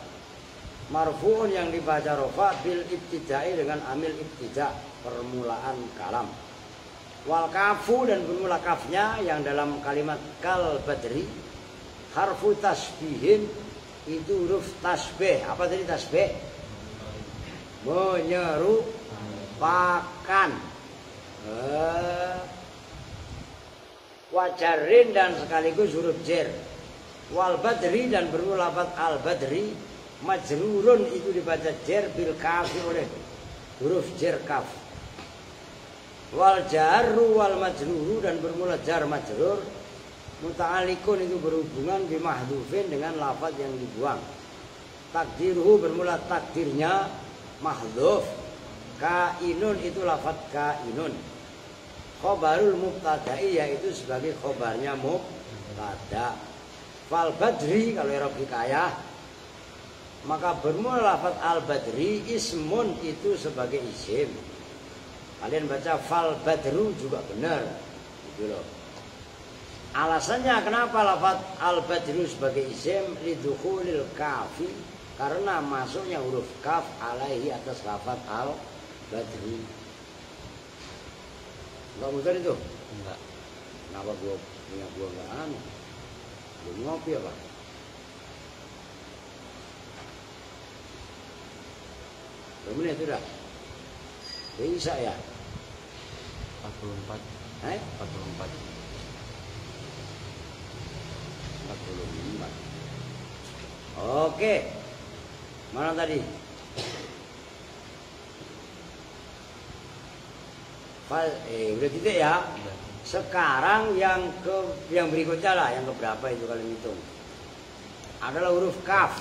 Marfu'un yang dibaca rofa bil ibtidai dengan amil ibtida, permulaan kalam. Wal kafu dan bermula kafnya yang dalam kalimat kal badri, harfu tasbihin itu huruf tasbih. Apa tadi tasbih? Menyerupakan. Wajarin dan sekaligus huruf jer. Wal badri dan bermula lafaz al badri, majrurun itu dibaca jer bil kafi oleh huruf jer kaf. Wal jarru wal majruru dan bermula jar majrur, muta'alikun itu berhubungan bimahdufin dengan lafaz yang dibuang. Takdiruhu bermula takdirnya mahdhuf. Kainun itu lafaz kainun. Khobarul mubtada'i yaitu sebagai khobarnya mubtada. Fal badri kalau i'rab hikayah maka bermula lafaz al badri, ismun itu sebagai isim. Kalian baca fal badru juga benar gitu loh. Alasannya kenapa lafaz al badru sebagai isim, lidukhulil kafi, karena masuknya huruf kaf alaihi atas lafaz al badru. Enggak muter itu? Enggak. Kenapa gua enggak anu? Belum ngopi apa? Berapa menit sudah? Bisa ya? 44. 44. 44. Oke. Mana tadi? Udah titik ya. Sekarang yang berikutnya lah, yang keberapa itu kalian hitung. Adalah huruf kaf.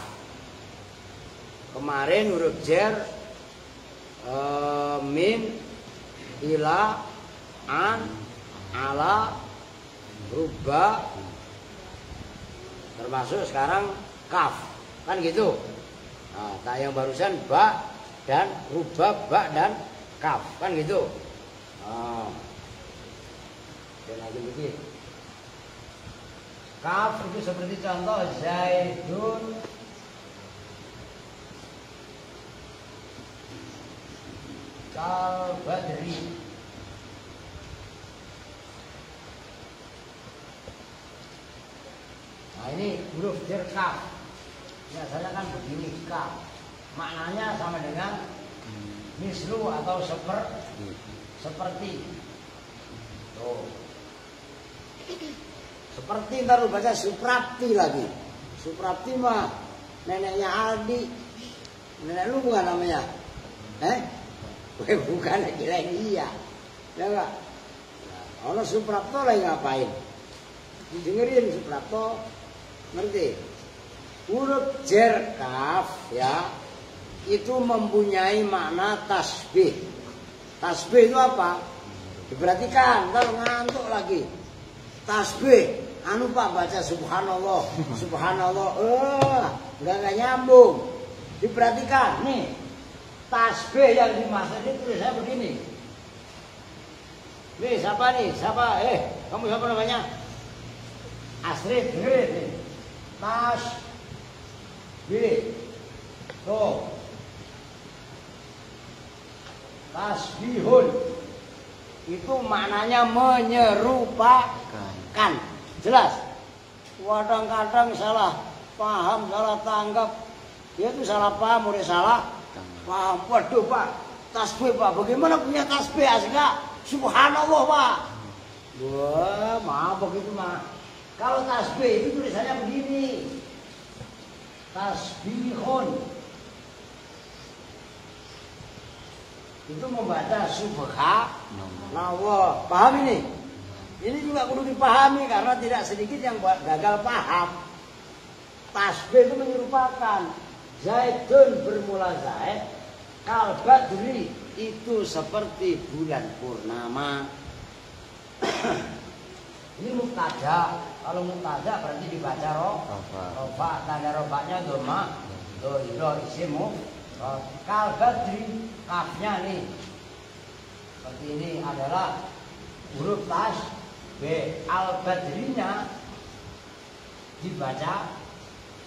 Kemarin huruf jer, min, ila, an, ala, rubba, termasuk sekarang kaf, kan gitu. Nah, yang barusan ba dan rubba, ba dan kaf, kan gitu. Dan lagi begini. Kaf itu seperti contoh zaidun kal badri. Nah ini huruf jer kaf. Biasanya kan begini kaf. Maknanya sama dengan mislu atau seperti. Tuh. Seperti ntar lu baca Suprapti lagi. Suprapti mah neneknya Aldi. Nenek lu bukan namanya? Bukan, kira iya. Ya enggak? Kalau Suprapto lagi ngapain? Dengerin Suprapto, ngerti? Huruf jer kaf ya, itu mempunyai makna tasbih. Tasbih itu apa? Diperhatikan, kalau ngantuk lagi. Tasbih, anu Pak baca subhanallah, subhanallah, enggak nyambung. Diperhatikan, nih tasbih yang dimaksud itu tulisannya begini. Nih siapa nih? Siapa? Kamu siapa namanya? Astrid, dengerin nih. Tasbih. Tuh. Tasbihun. Itu maknanya menyerupakan. Jelas? Kadang-kadang salah paham, salah tanggap. Dia itu salah paham, udah salah paham. Waduh Pak, tasbih Pak, bagaimana punya tasbih asga? Subhanallah Pak. Wah, maaf begitu mah. Kalau tasbih itu tulisannya begini. Tasbihun. Itu membaca subhanallah. Paham ini? Ini juga perlu dipahami karena tidak sedikit yang gagal paham. Tasbih itu menyerupakan. Zaidun bermula Zaid, kal badri itu seperti bulan purnama. Ini mubtada. Kalau mubtada berarti dibaca rofa. Tanda rofanya dhamma. Dohiro isimu. Kal badri, kafnya nih. Seperti ini adalah huruf tasbih. Al badrinya dibaca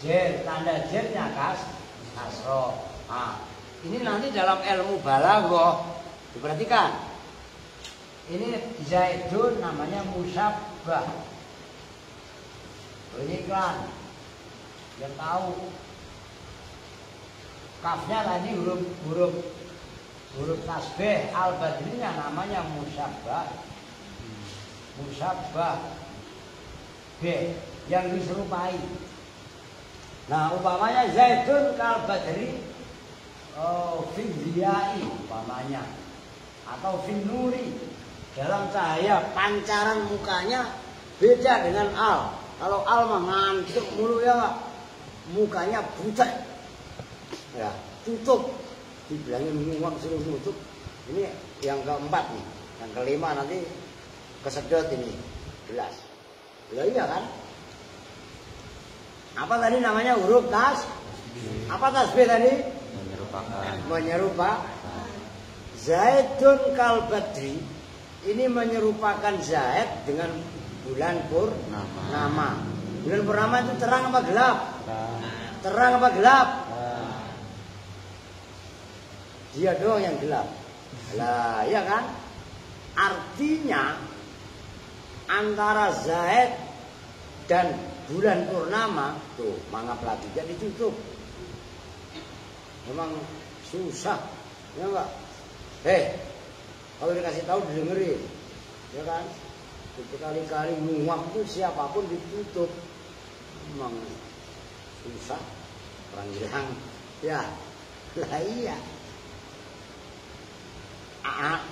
jer, tanda jernya kasro. Nah, ini nanti dalam ilmu balaghah diperhatikan. Ini Zaidun namanya musyabbah. Ini iklan. Yang tahu. Kafnya tadi huruf tasbih, al badrinya namanya musyabbah. Musyabbah. B yang diserupai. Nah, umpamanya Zaidun kal badri fil ziyai umpamanya atau fil nuri, dalam cahaya pancaran mukanya beda dengan al. Kalau al mah ngantuk mulu ya enggak? Mukanya butek. Ya, tutup. Dibilangin nguang suruh nutup. Ini yang keempat nih. Yang kelima nanti kesedot ini. Jelas. Ya iya kan? Apa tadi namanya huruf apa tasbih tadi? Menyerupakan. Zaidun kal badri. Ini menyerupakan Zaid dengan bulan purnama. Bulan purnama itu terang apa gelap? Terang apa gelap? Dia doang yang gelap. Lah, ya kan? Artinya antara Zaid dan bulan purnama tuh mangap lagi jadi tutup. Memang susah, ya enggak? Kalau dikasih tahu didengerin, ya kan? Berkali-kali nguap itu siapapun ditutup. Memang susah. Orang bilang, ya, lah iya.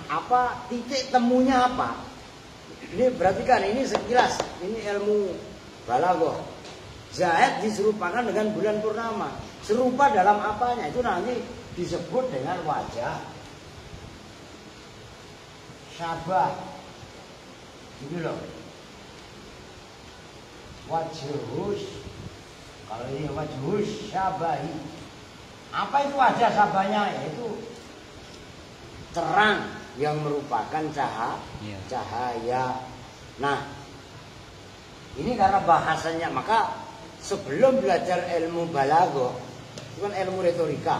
Apa titik temunya apa? Ini perhatikan, ini sekilas, ini ilmu balaghah. Zaid diserupakan dengan bulan purnama. Serupa dalam apanya? Itu nanti disebut dengan wajah syabah. Gitu loh. Wajhus. Kalau ini wajhus syabahi. Apa itu wajah syabahnya? Yaitu terang yang merupakan cahaya. Nah, ini karena bahasanya, maka sebelum belajar ilmu balaghah, itu kan ilmu retorika,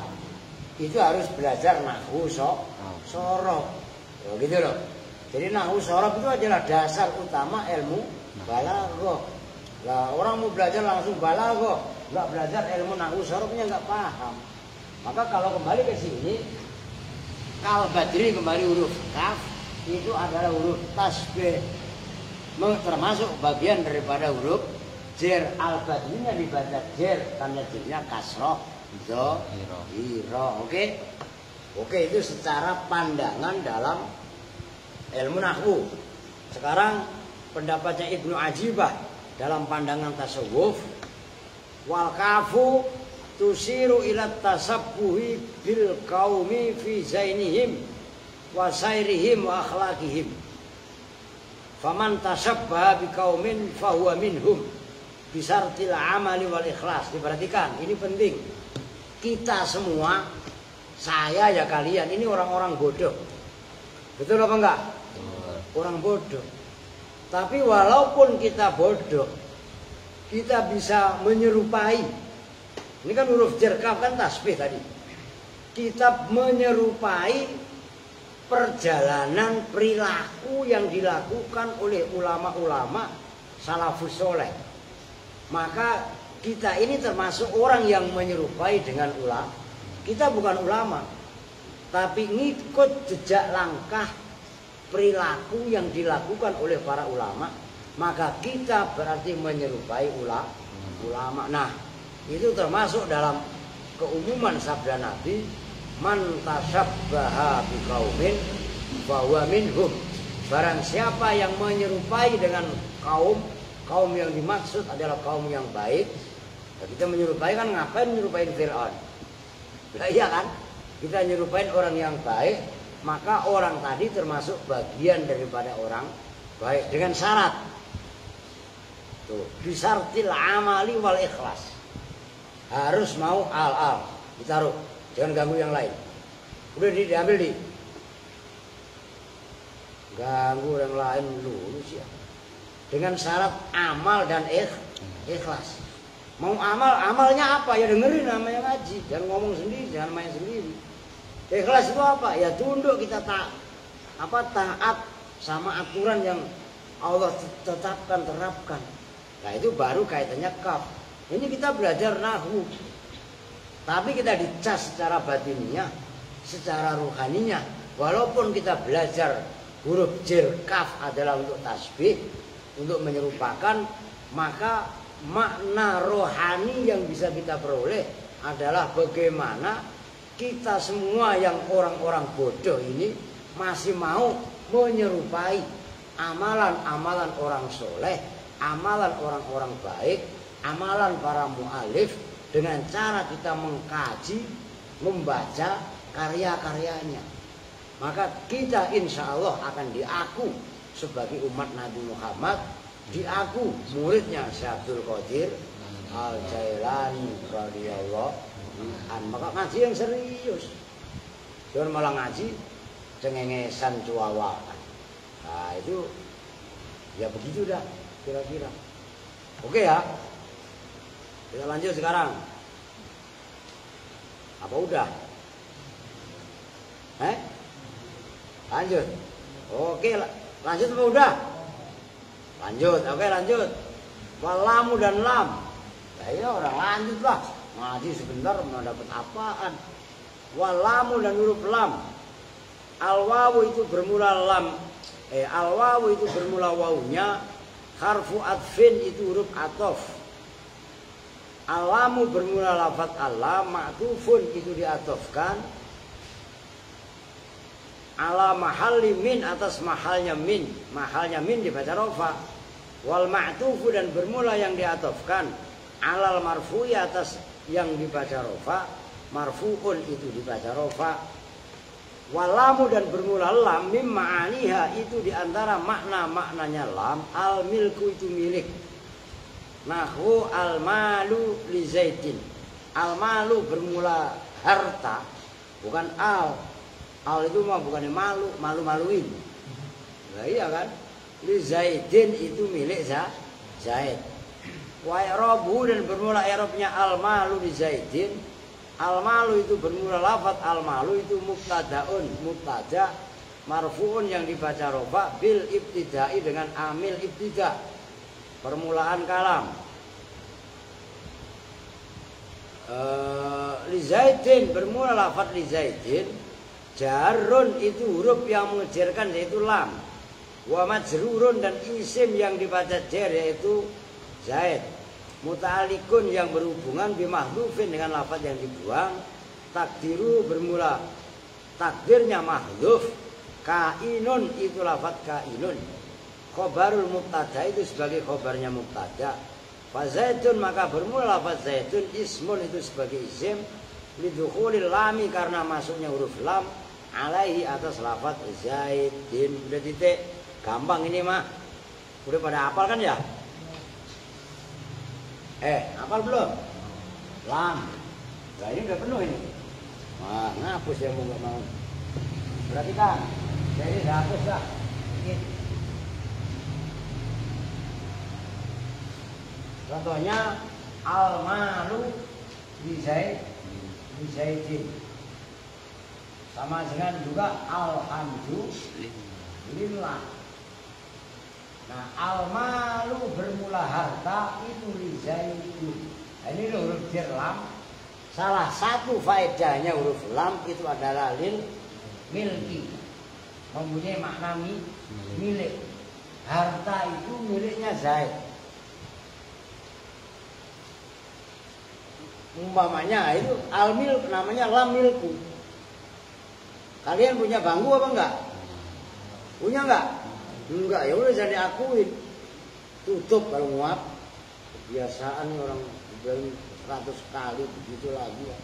itu harus belajar nahwu sorof. Gitu loh. Jadi nahwu sorof itu adalah dasar utama ilmu balaghah. Lah orang mau belajar langsung balaghah, nggak belajar ilmu nahwu sorofnya nggak paham. Maka kalau kembali ke sini, kal badri kembali huruf kaf itu adalah huruf tasbih, termasuk bagian daripada huruf jer. Al badrinya dibaca jer, tanda jernya kasroh hiro. Oke, itu secara pandangan dalam ilmu nahwu. Sekarang pendapatnya Ibnu Ajibah dalam pandangan tasawuf, wal kafu tusiru ila tasabbuhi bil qaumi fi zainihim wa sairihim wa akhlaqihim. Faman tasabbaha bi qaumin fahuwa minhum bisartil amali wal ikhlas. Diperhatikan, ini penting. Kita semua, saya ya kalian, ini orang-orang bodoh. Betul apa enggak? Orang bodoh. Tapi walaupun kita bodoh, kita bisa menyerupai. Ini kan huruf jar kaf kan tasbih tadi. Kita menyerupai perjalanan perilaku yang dilakukan oleh ulama-ulama salafus soleh. Maka kita ini termasuk orang yang menyerupai dengan ulama. Kita bukan ulama, tapi ngikut jejak langkah perilaku yang dilakukan oleh para ulama. Maka kita berarti menyerupai ulama. Nah, itu termasuk dalam keumuman sabda Nabi, man tasabbaha biqaumin fahuwa minhum. Barang siapa yang menyerupai dengan kaum yang dimaksud adalah kaum yang baik. Nah, kita menyerupai kan ngapain menyerupai Fir'aun? Nah, iya kan? Kita menyerupai orang yang baik, maka orang tadi termasuk bagian daripada orang baik dengan syarat. Tuh, bisartil amali wal ikhlas. Harus mau al-al, ditaruh, jangan ganggu yang lain. Udah diambil di. Ganggu yang lain lulus ya. Dengan syarat amal dan ikhlas. Mau amalnya apa? Ya dengerin namanya ngaji, jangan ngomong sendiri, jangan main sendiri. Ikhlas itu apa? Ya tunduk kita taat sama aturan yang Allah tetapkan, terapkan. Nah itu baru kaitannya kaf. Ini kita belajar nahwu, tapi kita dicas secara batiniah, secara ruhaninya. Walaupun kita belajar huruf jar kaf adalah untuk tasbih, untuk menyerupakan, maka makna rohani yang bisa kita peroleh adalah bagaimana kita semua yang orang-orang bodoh ini masih mau menyerupai amalan-amalan orang soleh, amalan orang-orang baik, amalan para mu'alif, dengan cara kita mengkaji, membaca karya-karyanya. Maka kita insya Allah akan diaku sebagai umat Nabi Muhammad, diaku muridnya Syekh Abdul Qadir Al-Jailani radhiyallahu anhu. Maka ngaji yang serius, jangan malah ngaji cengengesan cuawa. Nah itu ya begitu dah kira-kira. Oke ya, kita lanjut sekarang. Apa udah? Lanjut. Oke, lanjut apa udah? Lanjut, oke lanjut. Walamu dan lam. Nah, ya orang lanjut lah. Ngaji sebentar mau dapat apaan? Walamu dan huruf lam. Al-wawu itu bermula lam. Al-wawu itu bermula wawunya. Harfu atfin itu huruf atof. Alamu bermula lafaz alam. Ma'tufun itu diatofkan. Ala mahalli min, atas mahalnya min. Mahalnya min dibaca rofa. Wal ma'tufu dan bermula yang diatofkan. Alal marfu'i atas yang dibaca rofa. Marfu'un itu dibaca rofa. Walamu dan bermula lam. Mim ma'aniha itu diantara makna-maknanya lam. Al milku itu milik. Nahwu al malu li zaidin. Al malu bermula harta, bukan al. Al itu mah bukannya malu, malu-maluin. Nah iya kan? Li zaidin itu milik Zaid. Wa i'rabu dan bermula i'rabnya al malu li zaidin. Al malu itu bermula lafaz al malu itu mubtadaun, mubtada marfuun yang dibaca rofa bil ibtidai dengan amil ibtida. Permulaan kalam. Li zaidin bermula lafaz li zaidin. Jarun itu huruf yang mengejarkan yaitu lam. Wa majrurun dan isim yang dibaca jar yaitu Zaid. Muta'alikun yang berhubungan bimahdhufin dengan lafaz yang dibuang. Takdiru bermula takdirnya mahdhuf. Kainun itu lafaz kainun. Khobarul mubtada itu sebagai khobarnya mubtada. Fazaitun maka bermula lafaz zaitun ismun itu sebagai isim lidukhulil lami karena masuknya huruf lam alaihi atas lafaz zaidin. Udah titik. Gampang ini mah. Udah pada hafal kan ya? Hafal belum? Lam. Nah ini udah penuh ini. Wah, ngapus ya mau nggak mau. Perhatikan. Jadi udah hapus dah. Contohnya al-malu bizaidin. Sama dengan juga alhamdulillah. Nah, al-malu bermula harta itu bizaidin. Nah, ini huruf jar lam. Salah satu faedahnya huruf lam itu adalah lil milki. Mempunyai makna milik. Harta itu miliknya Zaid. Umpamanya itu al-milk namanya lam milku. Kalian punya bangku apa enggak? Punya enggak? Enggak, ya udah jadi akuin. Tutup kalau nguap. Kebiasaan orang bilang 100 kali begitu lagi ya.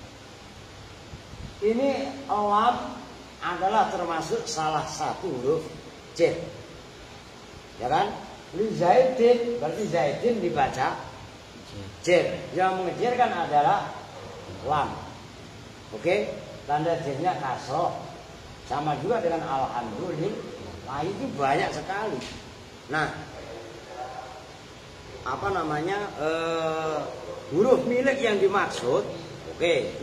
Ini lam adalah termasuk salah satu huruf jar. Ya kan? Li Zaidin, berarti Zaidin dibaca jar. Yang mengejarkan adalah lam. Oke, tanda jarnya kasroh. Sama juga dengan alhamdulillah. Itu banyak sekali. Nah, apa namanya huruf milik yang dimaksud? Oke,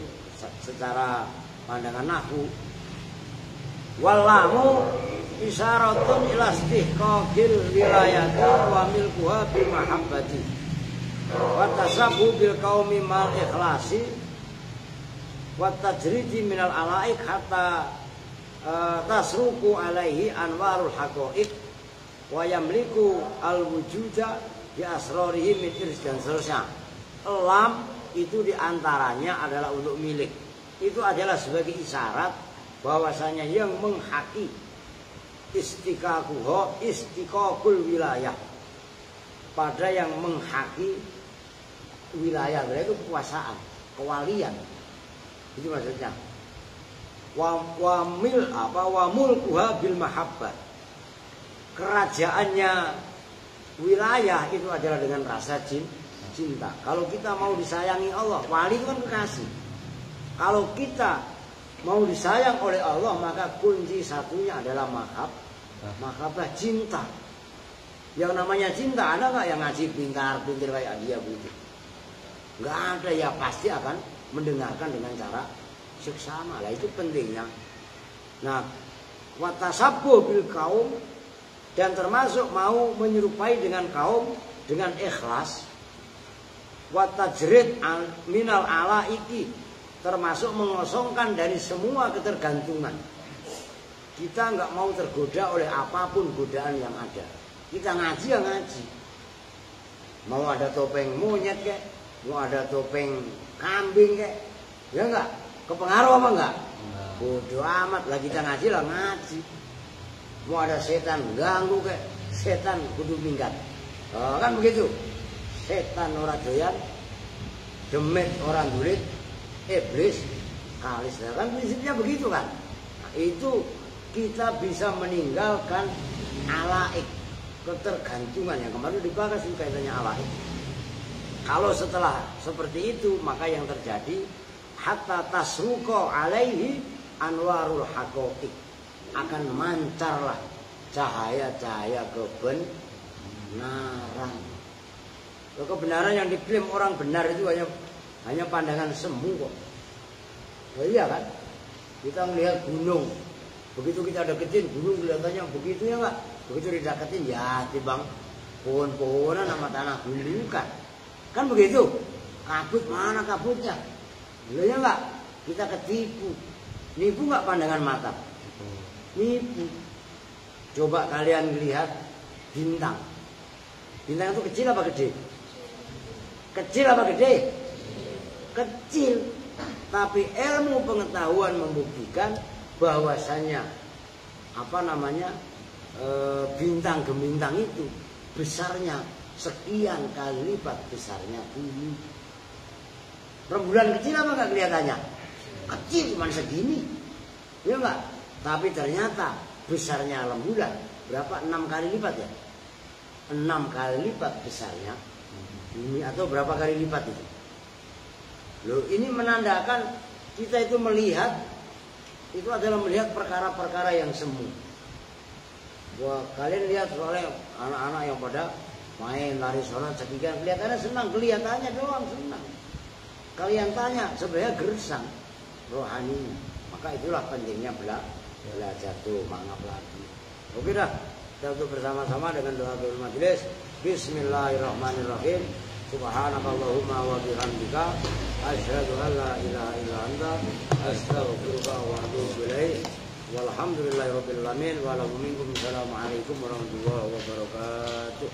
secara pandangan nahwu. Wallamu isyaratun ila istihqaqil wilayati wa milkuha bi mahabbati. Wa tasabbu bil qaumi mal ikhlasi wa tajridi minal alaik hatta tasruku alaihi anwarul haqaiq wa yamliku al wujuda bi asrarihi min irs dan seterusnya. Lam itu diantaranya adalah untuk milik. Itu adalah sebagai isyarat bahwasanya yang menghaki istiqaqul wilayah pada yang menghaki wilayah, itu kekuasaan, kewalian. Itu maksudnya. Wa mulkuha bil mahabbah. Kerajaannya wilayah itu adalah dengan rasa cinta. Kalau kita mau disayangi Allah, wali itu kan kekasih. Kalau kita mau disayang oleh Allah, maka kunci satunya adalah mahabbah, cinta. Yang namanya cinta, ada nggak yang ngaji pintar-pintar kayak dia begitu? Nggak ada, ya pasti akan mendengarkan dengan cara seksama. Lah itu pentingnya. Nah, watasabbu bil kaum, dan termasuk mau menyerupai dengan kaum dengan ikhlas. Watajrid minal alaiki, termasuk mengosongkan dari semua ketergantungan. Kita nggak mau tergoda oleh apapun godaan yang ada. Kita ngaji ya ngaji. Mau ada topeng monyet kek, mau ada topeng kambing kek, ya enggak? Kepengaruh apa enggak? Bodoh amat lah, kita ngaji lah ngaji. Mau ada setan ganggu kek, setan kudu minggat. Kan begitu. Setan orang doyan, demit orang dulit, iblis kalis. Kan prinsipnya begitu kan? Nah, itu kita bisa meninggalkan alaik, ketergantungan yang kemarin dibahas itu kaitannya alaik. Kalau setelah seperti itu, maka yang terjadi hatta tasruqa alaihi anwarul haqaiq, akan mancarlah cahaya-cahaya kebenaran. Kebenaran yang diklaim orang benar itu hanya pandangan semu kok. Oh iya kan? Kita melihat gunung, begitu kita deketin gunung kelihatannya begitu ya enggak? Begitu dideketin ya tibang pohon-pohonan sama tanah gundukan. Kan begitu? Kabut mana kabutnya? Ya enggak? Kita ketipu. Nipu enggak pandangan mata? Nipu. Coba kalian lihat bintang. Bintang itu kecil apa gede? Kecil apa gede? Kecil. Tapi ilmu pengetahuan membuktikan bahwasannya bintang gemintang itu besarnya sekian kali lipat besarnya bumi. Rembulan kecil apa nggak kelihatannya? Kecil, cuma segini, ya enggak? Tapi ternyata besarnya rembulan berapa? 6 kali lipat ya? 6 kali lipat besarnya bumi, atau berapa kali lipat itu? Loh, ini menandakan kita itu melihat, itu adalah melihat perkara-perkara yang semu. Wah, kalian lihat soalnya anak-anak yang pada main lari sholat sekian, kelihatannya senang, kelihatannya doang senang. Kalian tanya, sebenarnya gersang rohaninya. Maka itulah pentingnya belajar tuh, mangap lagi. Oke dah, kita untuk bersama-sama dengan doa majelis. Bismillahirrahmanirrahim. Subhanakallahumma wa bihamdika asyhadu an la ilaha illa anta astaghfiruka wa atubu ilaik. Walhamdulillahirabbil alamin wa lakum minkum. Assalamualaikum warahmatullahi wabarakatuh.